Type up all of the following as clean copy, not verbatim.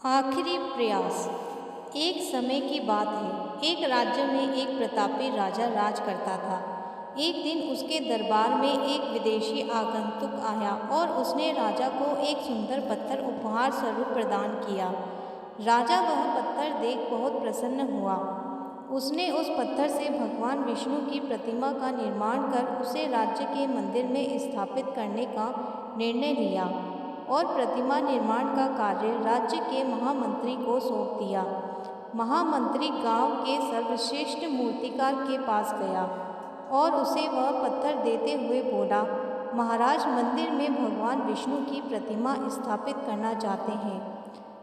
आखिरी प्रयास। एक समय की बात है, एक राज्य में एक प्रतापी राजा राज करता था। एक दिन उसके दरबार में एक विदेशी आगंतुक आया और उसने राजा को एक सुंदर पत्थर उपहार स्वरूप प्रदान किया। राजा वह पत्थर देख बहुत प्रसन्न हुआ। उसने उस पत्थर से भगवान विष्णु की प्रतिमा का निर्माण कर उसे राज्य के मंदिर में स्थापित करने का निर्णय लिया और प्रतिमा निर्माण का कार्य राज्य के महामंत्री को सौंप दिया। महामंत्री गांव के सर्वश्रेष्ठ मूर्तिकार के पास गया और उसे वह पत्थर देते हुए बोला, महाराज, मंदिर में भगवान विष्णु की प्रतिमा स्थापित करना चाहते हैं।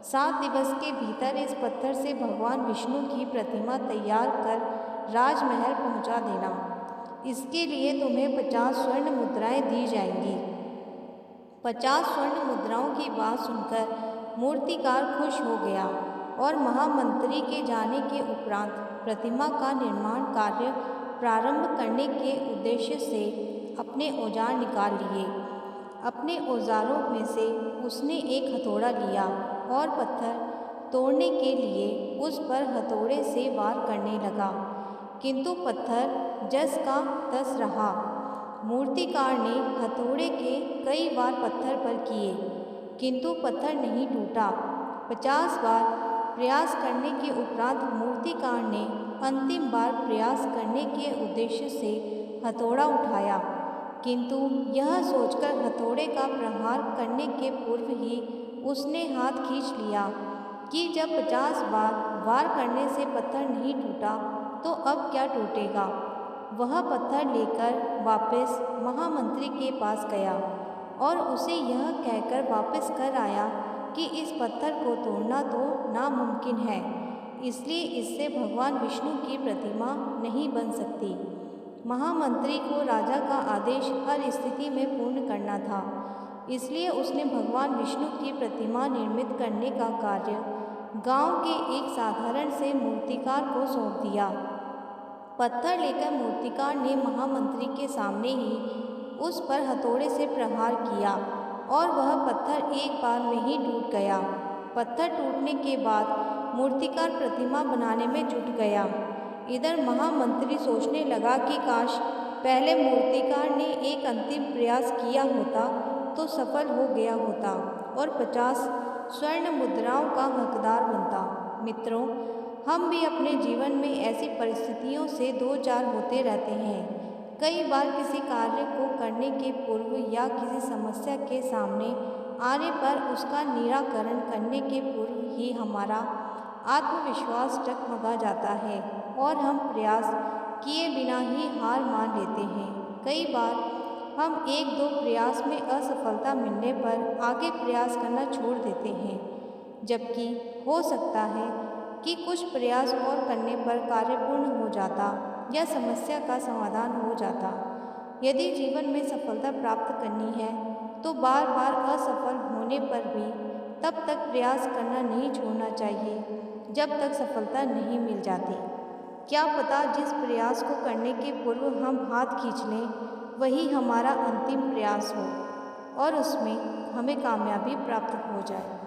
7 दिवस के भीतर इस पत्थर से भगवान विष्णु की प्रतिमा तैयार कर राजमहल पहुंचा देना। इसके लिए तुम्हें 50 स्वर्ण मुद्राएं दी जाएंगी। 50 स्वर्ण मुद्राओं की बात सुनकर मूर्तिकार खुश हो गया और महामंत्री के जाने के उपरांत प्रतिमा का निर्माण कार्य प्रारंभ करने के उद्देश्य से अपने औजार निकाल लिए। अपने औजारों में से उसने एक हथौड़ा लिया और पत्थर तोड़ने के लिए उस पर हथौड़े से वार करने लगा, किंतु पत्थर जस का तस रहा। मूर्तिकार ने हथौड़े के कई बार पत्थर पर किए, किंतु पत्थर नहीं टूटा। 50 बार प्रयास करने के उपरांत मूर्तिकार ने अंतिम बार प्रयास करने के उद्देश्य से हथौड़ा उठाया, किंतु यह सोचकर हथौड़े का प्रहार करने के पूर्व ही उसने हाथ खींच लिया कि जब 50 बार वार करने से पत्थर नहीं टूटा तो अब क्या टूटेगा। वह पत्थर लेकर वापस महामंत्री के पास गया और उसे यह कहकर वापस कर आया कि इस पत्थर को तोड़ना तो नामुमकिन है, इसलिए इससे भगवान विष्णु की प्रतिमा नहीं बन सकती। महामंत्री को राजा का आदेश हर स्थिति में पूर्ण करना था, इसलिए उसने भगवान विष्णु की प्रतिमा निर्मित करने का कार्य गांव के एक साधारण से मूर्तिकार को सौंप दिया। पत्थर लेकर मूर्तिकार ने महामंत्री के सामने ही उस पर हथौड़े से प्रहार किया और वह पत्थर एक बार में ही टूट गया। पत्थर टूटने के बाद मूर्तिकार प्रतिमा बनाने में जुट गया। इधर महामंत्री सोचने लगा कि काश पहले मूर्तिकार ने एक अंतिम प्रयास किया होता तो सफल हो गया होता और 50 स्वर्ण मुद्राओं का हकदार बनता। मित्रों, हम भी अपने जीवन में ऐसी परिस्थितियों से दो चार होते रहते हैं। कई बार किसी कार्य को करने के पूर्व या किसी समस्या के सामने आने पर उसका निराकरण करने के पूर्व ही हमारा आत्मविश्वास डगमगा जाता है और हम प्रयास किए बिना ही हार मान लेते हैं। कई बार हम 1-2 प्रयास में असफलता मिलने पर आगे प्रयास करना छोड़ देते हैं, जबकि हो सकता है कि कुछ प्रयास और करने पर कार्य पूर्ण हो जाता या समस्या का समाधान हो जाता। यदि जीवन में सफलता प्राप्त करनी है तो बार बार असफल होने पर भी तब तक प्रयास करना नहीं छोड़ना चाहिए जब तक सफलता नहीं मिल जाती। क्या पता जिस प्रयास को करने के पूर्व हम हाथ खींच लें वही हमारा अंतिम प्रयास हो और उसमें हमें कामयाबी प्राप्त हो जाए।